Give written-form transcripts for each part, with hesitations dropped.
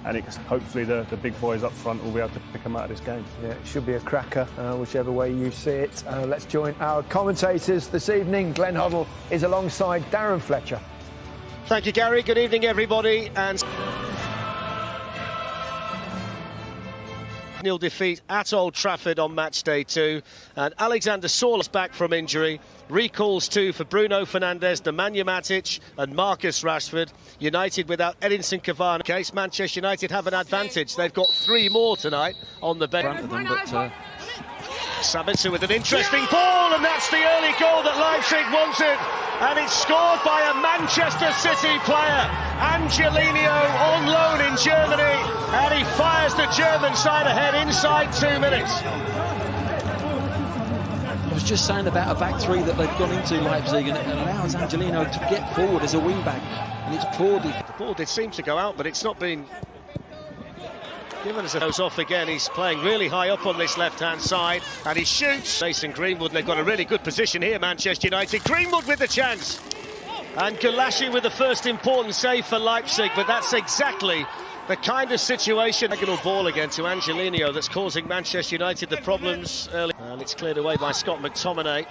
and hopefully the big boys up front will be able to pick them out of this game. Yeah, it should be a cracker, whichever way you see it. Let's join our commentators this evening. Glenn Hoddle is alongside Darren Fletcher. Thank you, Gary. Good evening, everybody. And 0 defeat at Old Trafford on match day 2, and Alexander Sorloth's back from injury. Recalls too for Bruno Fernandes, Nemanja Matic and Marcus Rashford. United without Edinson Cavani. In case Manchester United have an advantage, they've got 3 more tonight on the bench. Sabitzer with an interesting ball, and that's the early goal that Leipzig wanted, and it's scored by a Manchester City player, Angelino, on loan in Germany, and he fires the German side ahead inside 2 minutes. I was just saying about a back three that they've gone into, Leipzig, and it allows Angelino to get forward as a wing back, and it's poorly. The ball did seem to go out, but it's not been given as it goes off again. He's playing really high up on this left-hand side, and he shoots. Mason Greenwood, and they've got a really good position here, Manchester United. Greenwood with the chance, and Gulashi with the first important save for Leipzig, but that's exactly the kind of situation. Diagonal ball again to Angelino that's causing Manchester United the problems early, and it's cleared away by Scott McTominay.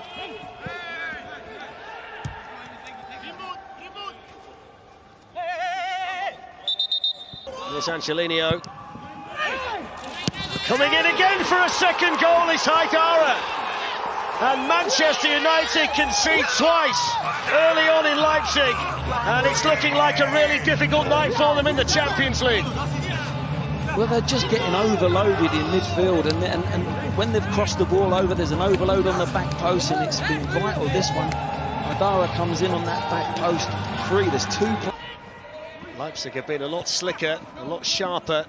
Here's Angelino. Coming in again for a second goal is Haidara. And Manchester United concede twice early on in Leipzig. And it's looking like a really difficult night for them in the Champions League. Well, they're just getting overloaded in midfield, and when they've crossed the ball over, there's an overload on the back post, and it's been vital, this one. Haidara comes in on that back post free. There's 2 points. Leipzig have been a lot slicker, a lot sharper.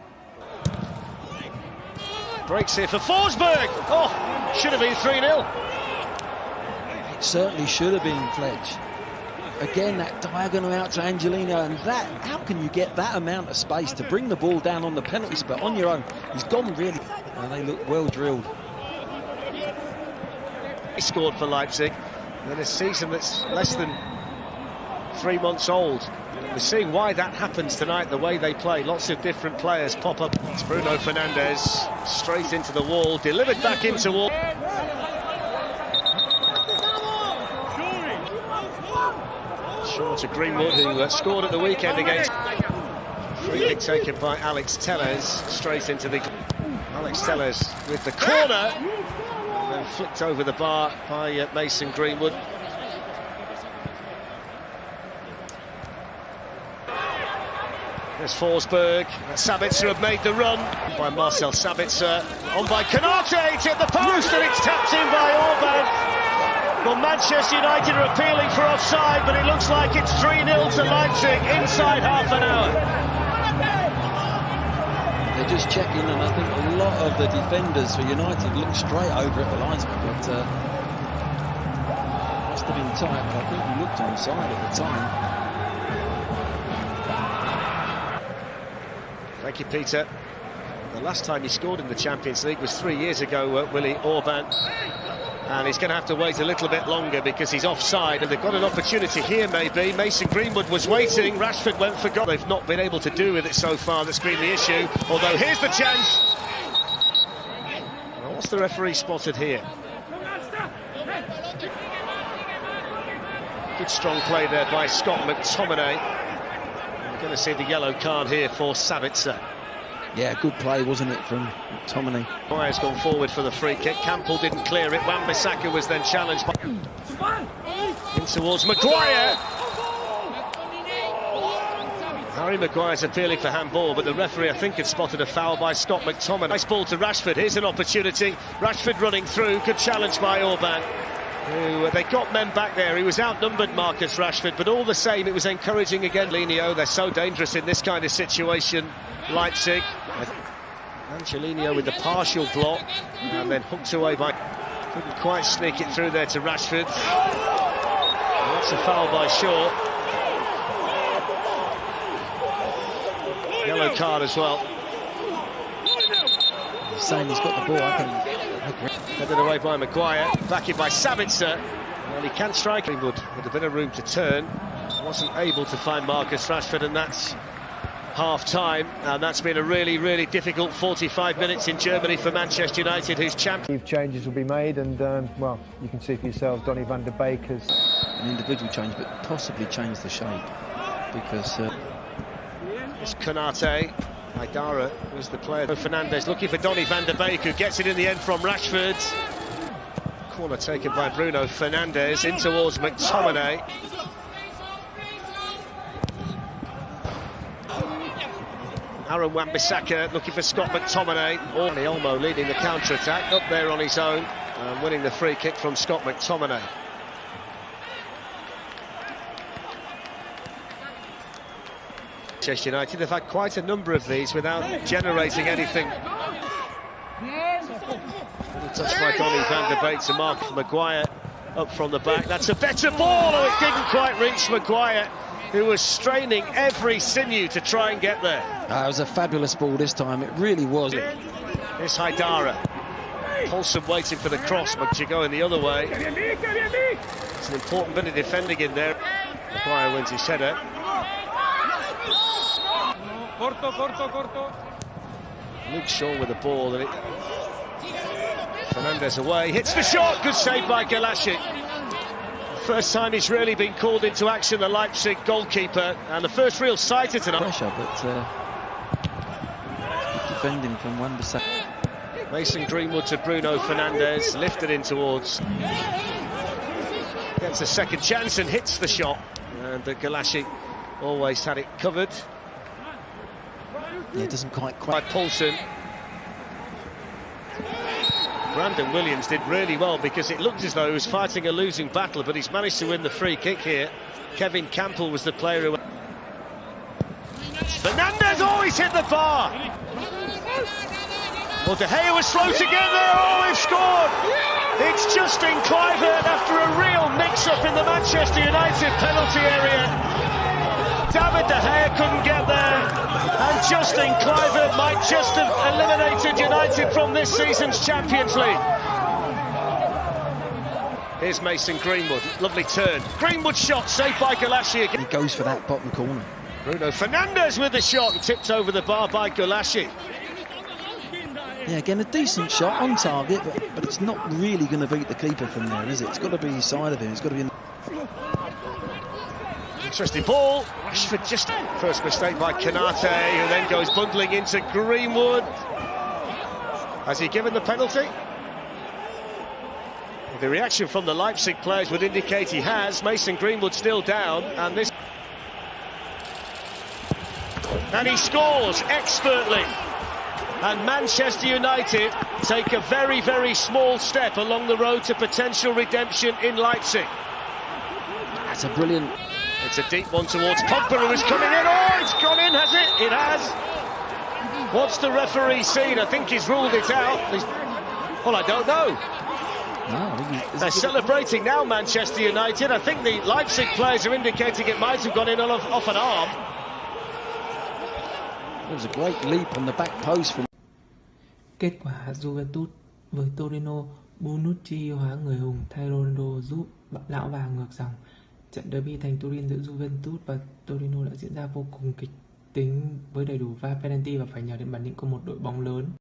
Breaks here for Forsberg. Oh, should have been 3-0. It certainly should have been, Fletch. Again, that diagonal out to Angelino, and that, how can you get that amount of space to bring the ball down on the penalty spot on your own? He's gone really, and they look well drilled. He scored for Leipzig in a season that's less than 3 months old. We're seeing why that happens tonight, the way they play. Lots of different players pop up. It's Bruno Fernandes, straight into the wall, delivered back into wall. Short to Greenwood, who scored at the weekend against. Free kick taken by Alex Telles, straight into the... Alex Telles with the corner, and then flicked over the bar by Mason Greenwood. There's Forsberg. Sabitzer have made the run by Marcel Sabitzer. On by Konate, it's at the post, and it's tapped in by Orban. Well, Manchester United are appealing for offside, but it looks like it's 3-0 to Leipzig inside half an hour. They're just checking, and I think a lot of the defenders for United look straight over at the linesman, but must have been tight, but I think he looked onside at the time. Thank you, Peter. The last time he scored in the Champions League was 3 years ago, Willy Orban. And he's going to have to wait a little bit longer because he's offside, and they've got an opportunity here, maybe. Mason Greenwood was waiting, Rashford went for goal. They've not been able to do with it so far, that's been the issue. Although, here's the chance. Well, what's the referee spotted here? Good strong play there by Scott McTominay. We're going to see the yellow card here for Sabitzer. Yeah, good play, wasn't it, from McTominay? Maguire's gone forward for the free kick. Campbell didn't clear it. Wan-Bissaka was then challenged by... in towards Maguire. Harry Maguire's appealing for handball, but the referee, I think, had spotted a foul by Scott McTominay. Nice ball to Rashford. Here's an opportunity. Rashford running through. Good challenge by Orban. They got men back there. He was outnumbered, Marcus Rashford, but all the same, it was encouraging again. Lenio, they're so dangerous in this kind of situation. Leipzig. Angelino with the partial block, and then hooked away by... couldn't quite sneak it through there to Rashford. And that's a foul by Shaw. Yellow card as well. He's saying he's got the ball. I can... Headed away by Maguire, back in by Sabitzer. Well, he can strike. Greenwood with a bit of room to turn. Wasn't able to find Marcus Rashford, and that's half-time, and that's been a really difficult 45 minutes in Germany for Manchester United, who's champion. Changes will be made, and well, you can see for yourselves, Donny van der Beek has an individual change, but possibly change the shape, because it's Konate. Haidara was the player. Fernandes looking for Donny van der Beek, who gets it in the end from Rashford. Corner taken by Bruno Fernandes in towards McTominay. Aaron Wan-Bissaka looking for Scott McTominay. Olmo leading the counter-attack, up there on his own, and winning the free kick from Scott McTominay. Manchester United have had quite a number of these without generating anything. Touch by Donny van der Beek to Mark Maguire up from the back. That's a better ball. Oh, it didn't quite reach Maguire, who was straining every sinew to try and get there. It was a fabulous ball this time, it really was. Here's Haidara. Paulson waiting for the cross, but you're going the other way. It's an important bit of defending in there. Maguire wins his header. Luke Shaw with the ball, and Fernandes away, hits the shot, good save by Galashic. First time he's really been called into action, the Leipzig goalkeeper, and the first real sighter tonight. Pressure, but good defending from Wan-Bissaka. Mason Greenwood to Bruno Fernandes, lifted in towards. Gets a second chance and hits the shot, and Galashic always had it covered. Yeah, it doesn't quite. By Paulson. Brandon Williams did really well, because it looked as though he was fighting a losing battle, but he's managed to win the free kick here. Kevin Campbell was the player who... Fernandes, oh, he's hit the bar! Well, De Gea was slow to get there, oh, they've scored! It's Justin Kluivert after a real mix-up in the Manchester United penalty area. David De Gea couldn't get there, and Justin Kluivert might just have eliminated United from this season's Champions League. Here's Mason Greenwood, lovely turn. Greenwood shot, saved by Galashic. He goes for that bottom corner. Bruno Fernandes with the shot, and tipped over the bar by Galashic. Yeah, again, a decent shot on target, but it's not really going to beat the keeper from there, is it? It's got to be his side of him, it's got to be... Interesting ball. Rashford just... First mistake by Konate, who then goes bundling into Greenwood. Has he given the penalty? Well, the reaction from the Leipzig players would indicate he has. Mason Greenwood still down, and this... And he scores expertly. And Manchester United take a very small step along the road to potential redemption in Leipzig. That's a brilliant... It's a deep one towards Pogba, who is coming in. Oh, it's gone in, has it? It has. What's the referee seen? I think he's ruled it out. Well, I don't know. No, they're celebrating now, Manchester United. I think the Leipzig players are indicating it might have gone in off an arm. It was a great leap on the back post from... Kết quả Juventus với Torino, Bonucci hóa người hùng thay Ronaldo giúp lão vàng ngược dòng. Trận derby thành Turin giữa Juventus và Torino đã diễn ra vô cùng kịch tính với đầy đủ pha penalty và phải nhờ đến bản lĩnh của một đội bóng lớn.